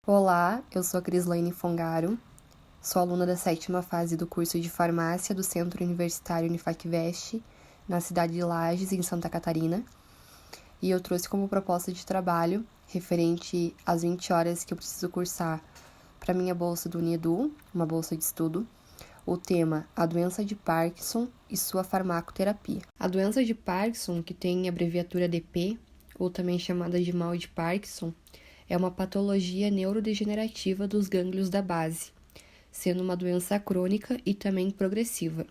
Olá, eu sou a Crislaine Fongaro, sou aluna da 7ª fase do curso de Farmácia do Centro Universitário Unifacvest, na cidade de Lages, em Santa Catarina, e eu trouxe como proposta de trabalho, referente às 20 horas que eu preciso cursar para minha bolsa do Uniedu, uma bolsa de estudo, o tema A Doença de Parkinson e sua farmacoterapia. A doença de Parkinson, que tem a abreviatura DP, ou também chamada de mal de Parkinson, é uma patologia neurodegenerativa dos gânglios da base, sendo uma doença crônica e também progressiva.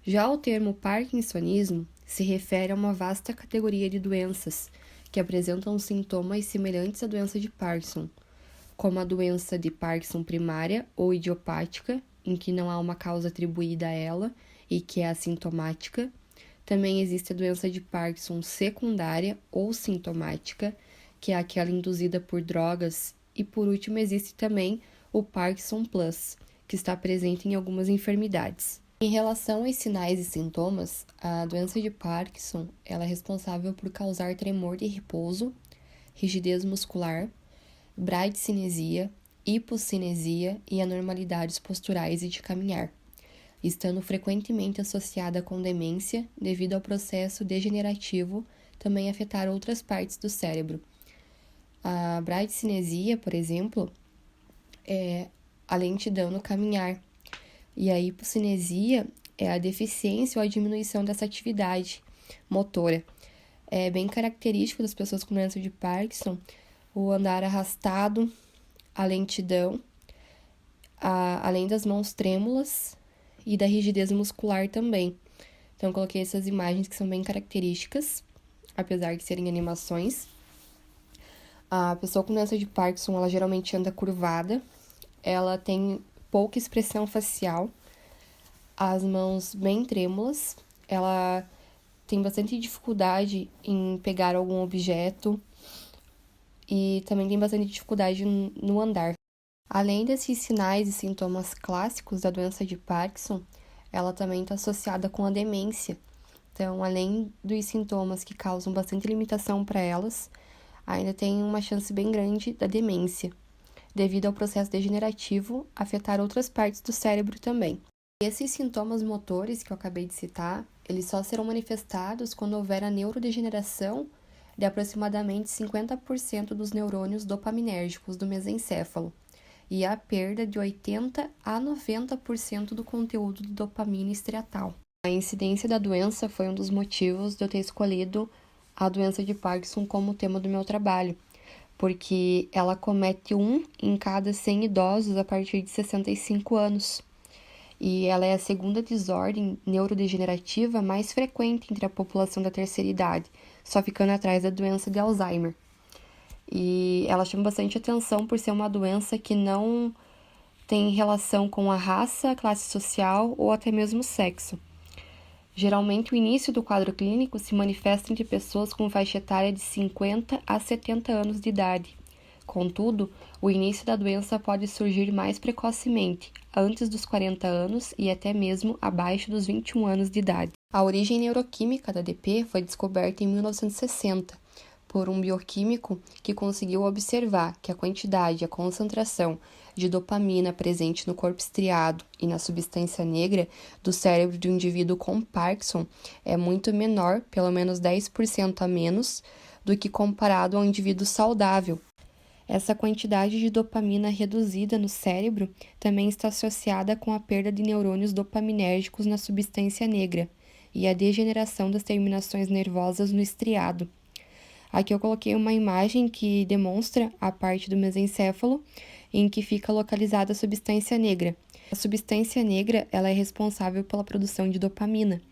Já o termo parkinsonismo se refere a uma vasta categoria de doenças que apresentam sintomas semelhantes à doença de Parkinson, como a doença de Parkinson primária ou idiopática, em que não há uma causa atribuída a ela e que é assintomática. Também existe a doença de Parkinson secundária ou sintomática, que é aquela induzida por drogas, e por último existe também o Parkinson Plus, que está presente em algumas enfermidades. Em relação aos sinais e sintomas, a doença de Parkinson ela é responsável por causar tremor de repouso, rigidez muscular, bradicinesia, hipocinesia e anormalidades posturais e de caminhar, estando frequentemente associada com demência devido ao processo degenerativo também afetar outras partes do cérebro. A bradicinesia, por exemplo, é a lentidão no caminhar, e a hipocinesia é a deficiência ou a diminuição dessa atividade motora. É bem característico das pessoas com doença de Parkinson o andar arrastado, a lentidão, além das mãos trêmulas e da rigidez muscular também. Então, eu coloquei essas imagens que são bem características, apesar de serem animações. A pessoa com doença de Parkinson, ela geralmente anda curvada, ela tem pouca expressão facial, as mãos bem trêmulas, ela tem bastante dificuldade em pegar algum objeto e também tem bastante dificuldade no andar. Além desses sinais e sintomas clássicos da doença de Parkinson, ela também está associada com a demência. Então, além dos sintomas que causam bastante limitação para elas, ainda tem uma chance bem grande da demência, devido ao processo degenerativo afetar outras partes do cérebro também. E esses sintomas motores que eu acabei de citar, eles só serão manifestados quando houver a neurodegeneração de aproximadamente 50% dos neurônios dopaminérgicos do mesencéfalo e a perda de 80 a 90% do conteúdo de dopamina estriatal. A incidência da doença foi um dos motivos de eu ter escolhido a doença de Parkinson como tema do meu trabalho, porque ela comete 1 em cada 100 idosos a partir de 65 anos. E ela é a segunda desordem neurodegenerativa mais frequente entre a população da terceira idade, só ficando atrás da doença de Alzheimer. E ela chama bastante atenção por ser uma doença que não tem relação com a raça, classe social ou até mesmo sexo. Geralmente, o início do quadro clínico se manifesta entre pessoas com faixa etária de 50 a 70 anos de idade. Contudo, o início da doença pode surgir mais precocemente, antes dos 40 anos e até mesmo abaixo dos 21 anos de idade. A origem neuroquímica da DP foi descoberta em 1960 por um bioquímico que conseguiu observar que a quantidade e a concentração de dopamina presente no corpo estriado e na substância negra do cérebro de um indivíduo com Parkinson é muito menor, pelo menos 10% a menos, do que comparado ao indivíduo saudável. Essa quantidade de dopamina reduzida no cérebro também está associada com a perda de neurônios dopaminérgicos na substância negra e a degeneração das terminações nervosas no estriado. Aqui eu coloquei uma imagem que demonstra a parte do mesencéfalo em que fica localizada a substância negra. A substância negra ela é responsável pela produção de dopamina.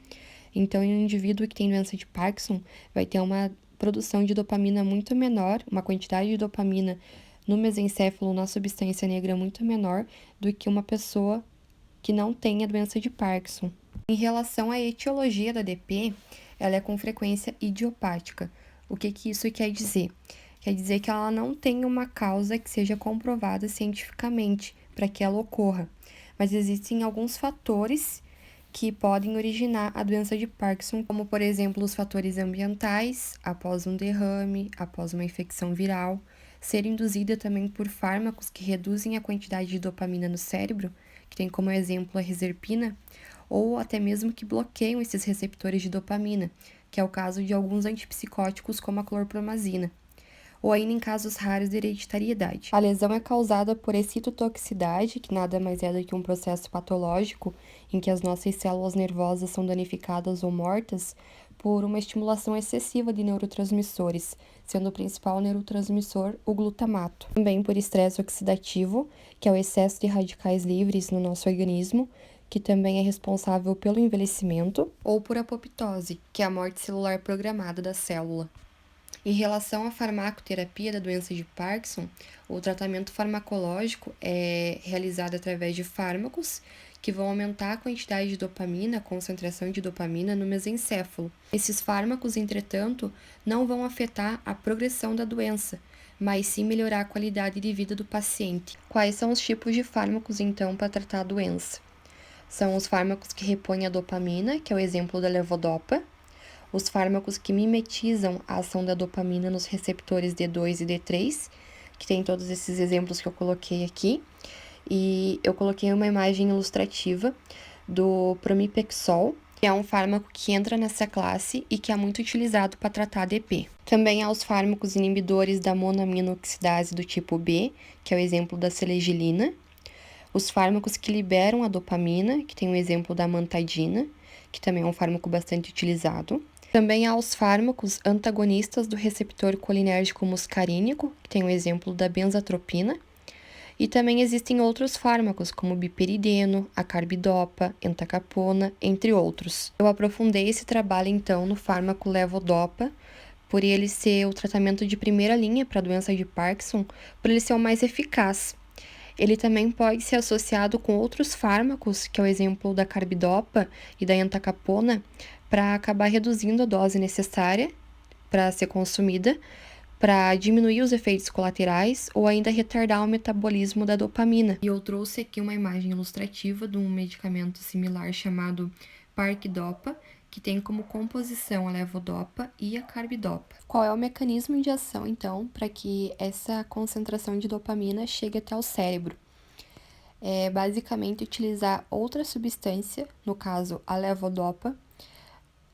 Então, em um indivíduo que tem doença de Parkinson, vai ter uma produção de dopamina muito menor, uma quantidade de dopamina no mesencéfalo, na substância negra, muito menor do que uma pessoa que não tem a doença de Parkinson. Em relação à etiologia da DP, ela é com frequência idiopática. O que isso quer dizer? Quer dizer que ela não tem uma causa que seja comprovada cientificamente para que ela ocorra, mas existem alguns fatores que podem originar a doença de Parkinson, como, por exemplo, os fatores ambientais, após um derrame, após uma infecção viral, ser induzida também por fármacos que reduzem a quantidade de dopamina no cérebro, que tem como exemplo a reserpina, ou até mesmo que bloqueiam esses receptores de dopamina, que é o caso de alguns antipsicóticos como a clorpromazina, ou ainda em casos raros de hereditariedade. A lesão é causada por excitotoxicidade, que nada mais é do que um processo patológico em que as nossas células nervosas são danificadas ou mortas por uma estimulação excessiva de neurotransmissores, sendo o principal neurotransmissor o glutamato. Também por estresse oxidativo, que é o excesso de radicais livres no nosso organismo, que também é responsável pelo envelhecimento, ou por apoptose, que é a morte celular programada da célula. Em relação à farmacoterapia da doença de Parkinson, o tratamento farmacológico é realizado através de fármacos que vão aumentar a quantidade de dopamina, a concentração de dopamina no mesencéfalo. Esses fármacos, entretanto, não vão afetar a progressão da doença, mas sim melhorar a qualidade de vida do paciente. Quais são os tipos de fármacos, então, para tratar a doença? São os fármacos que repõem a dopamina, que é o exemplo da levodopa, os fármacos que mimetizam a ação da dopamina nos receptores D2 e D3, que tem todos esses exemplos que eu coloquei aqui, e eu coloquei uma imagem ilustrativa do pramipexol, que é um fármaco que entra nessa classe e que é muito utilizado para tratar ADP. Também há os fármacos inibidores da monoaminoxidase do tipo B, que é o exemplo da selegilina, os fármacos que liberam a dopamina, que tem o exemplo da amantadina, que também é um fármaco bastante utilizado. Também há os fármacos antagonistas do receptor colinérgico muscarínico, que tem o exemplo da benzatropina. E também existem outros fármacos, como o biperideno, a carbidopa, entacapona, entre outros. Eu aprofundei esse trabalho, então, no fármaco levodopa, por ele ser o tratamento de primeira linha para a doença de Parkinson, por ele ser o mais eficaz. Ele também pode ser associado com outros fármacos, que é o exemplo da carbidopa e da entacapona, para acabar reduzindo a dose necessária para ser consumida, para diminuir os efeitos colaterais ou ainda retardar o metabolismo da dopamina. E eu trouxe aqui uma imagem ilustrativa de um medicamento similar chamado Parquidopa, que tem como composição a levodopa e a carbidopa. Qual é o mecanismo de ação, então, para que essa concentração de dopamina chegue até o cérebro? É basicamente utilizar outra substância, no caso a levodopa,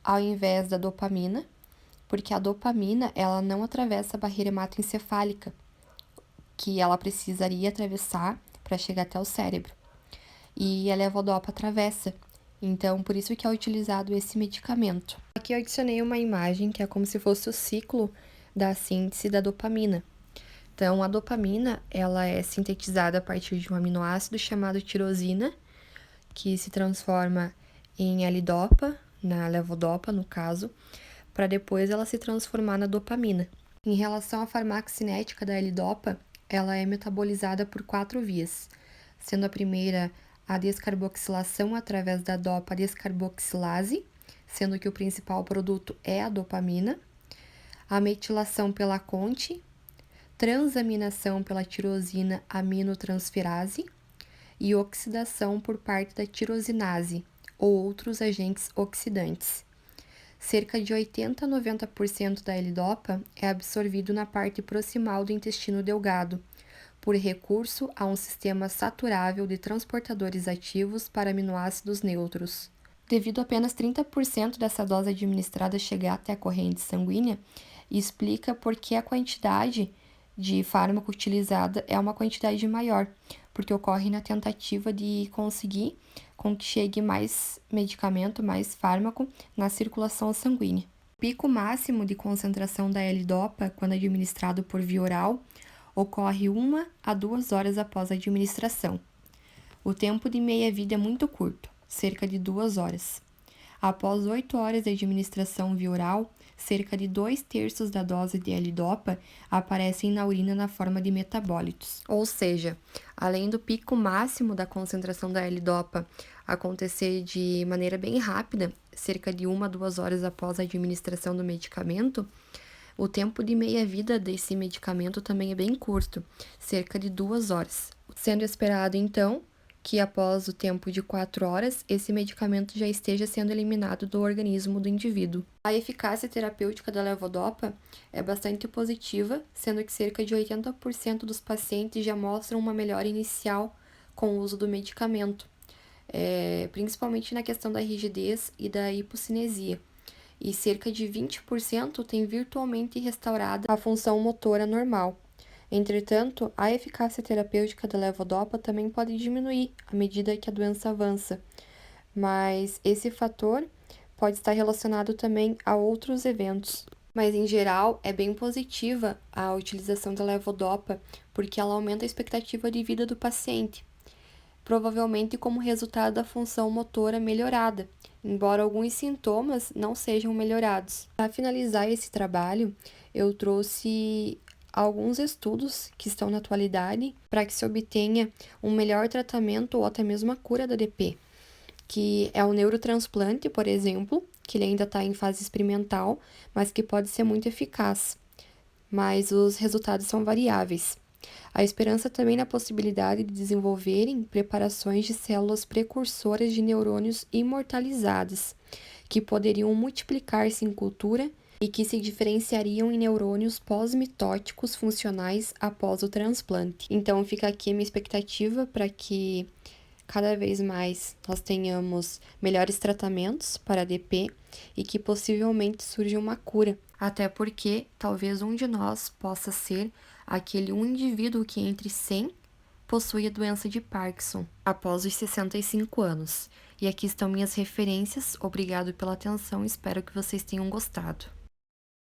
ao invés da dopamina, porque a dopamina ela não atravessa a barreira hematoencefálica, que ela precisaria atravessar para chegar até o cérebro. E a levodopa atravessa. Então, por isso que é utilizado esse medicamento. Aqui eu adicionei uma imagem que é como se fosse o ciclo da síntese da dopamina. Então, a dopamina, ela é sintetizada a partir de um aminoácido chamado tirosina, que se transforma em L-dopa, na levodopa, no caso, para depois ela se transformar na dopamina. Em relação à farmacocinética da L-dopa, ela é metabolizada por 4 vias, sendo a primeira a descarboxilação através da dopa-descarboxilase, sendo que o principal produto é a dopamina, a metilação pela CONT, transaminação pela tirosina aminotransferase e oxidação por parte da tirosinase ou outros agentes oxidantes. Cerca de 80 a 90% da L-dopa é absorvido na parte proximal do intestino delgado, por recurso a um sistema saturável de transportadores ativos para aminoácidos neutros. Devido a apenas 30% dessa dose administrada chegar até a corrente sanguínea, explica por que a quantidade de fármaco utilizada é uma quantidade maior, porque ocorre na tentativa de conseguir com que chegue mais medicamento, mais fármaco na circulação sanguínea. O pico máximo de concentração da L-dopa, quando administrado por via oral, ocorre 1 a 2 horas após a administração. O tempo de meia-vida é muito curto, cerca de 2 horas. Após 8 horas de administração via oral, cerca de 2/3 da dose de L-dopa aparecem na urina na forma de metabólitos. Ou seja, além do pico máximo da concentração da L-dopa acontecer de maneira bem rápida, cerca de 1 a 2 horas após a administração do medicamento, o tempo de meia-vida desse medicamento também é bem curto, cerca de 2 horas, sendo esperado, então, que após o tempo de 4 horas, esse medicamento já esteja sendo eliminado do organismo do indivíduo. A eficácia terapêutica da levodopa é bastante positiva, sendo que cerca de 80% dos pacientes já mostram uma melhora inicial com o uso do medicamento, principalmente na questão da rigidez e da hipocinesia. E cerca de 20% tem virtualmente restaurada a função motora normal. Entretanto, a eficácia terapêutica da levodopa também pode diminuir à medida que a doença avança, mas esse fator pode estar relacionado também a outros eventos. Mas, em geral, é bem positiva a utilização da levodopa, porque ela aumenta a expectativa de vida do paciente, provavelmente como resultado da função motora melhorada, embora alguns sintomas não sejam melhorados. Para finalizar esse trabalho, eu trouxe alguns estudos que estão na atualidade para que se obtenha um melhor tratamento ou até mesmo a cura da DP, que é o neurotransplante, por exemplo, que ele ainda está em fase experimental, mas que pode ser muito eficaz, mas os resultados são variáveis. A esperança também na possibilidade de desenvolverem preparações de células precursoras de neurônios imortalizadas, que poderiam multiplicar-se em cultura e que se diferenciariam em neurônios pós-mitóticos funcionais após o transplante. Então, fica aqui a minha expectativa para que cada vez mais nós tenhamos melhores tratamentos para a DP e que possivelmente surja uma cura. Até porque talvez um de nós possa ser aquele um indivíduo que entre 100 possui a doença de Parkinson após os 65 anos. E aqui estão minhas referências. Obrigado pela atenção, espero que vocês tenham gostado.